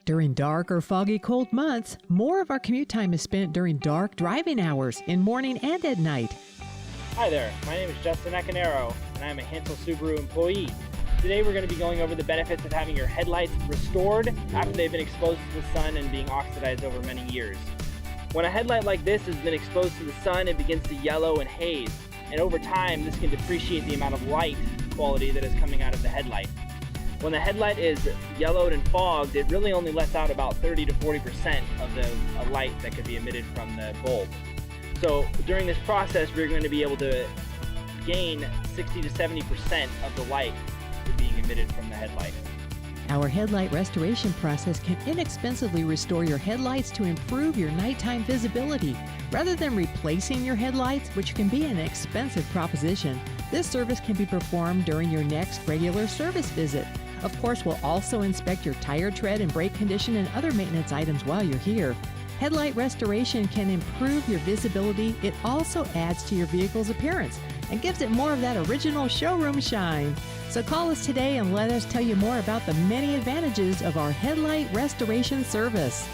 During dark or foggy cold months, more of our commute time is spent during dark driving hours, in morning and at night. Hi there, my name is Justin Ecanero, and I'm a Hansel Subaru employee. Today we're going to be going over the benefits of having your headlights restored after they've been exposed to the sun and being oxidized over many years. When a headlight like this has been exposed to the sun, it begins to yellow and haze, and over time this can depreciate the amount of light quality that is coming out of the headlight. When the headlight is yellowed and fogged, it really only lets out about 30 to 40% of the light that could be emitted from the bulb. So during this process, we're going to be able to gain 60 to 70% of the light being emitted from the headlight. Our headlight restoration process can inexpensively restore your headlights to improve your nighttime visibility. Rather than replacing your headlights, which can be an expensive proposition, this service can be performed during your next regular service visit. Of course, we'll also inspect your tire tread and brake condition and other maintenance items while you're here. Headlight restoration can improve your visibility. It also adds to your vehicle's appearance and gives it more of that original showroom shine. So call us today and let us tell you more about the many advantages of our headlight restoration service.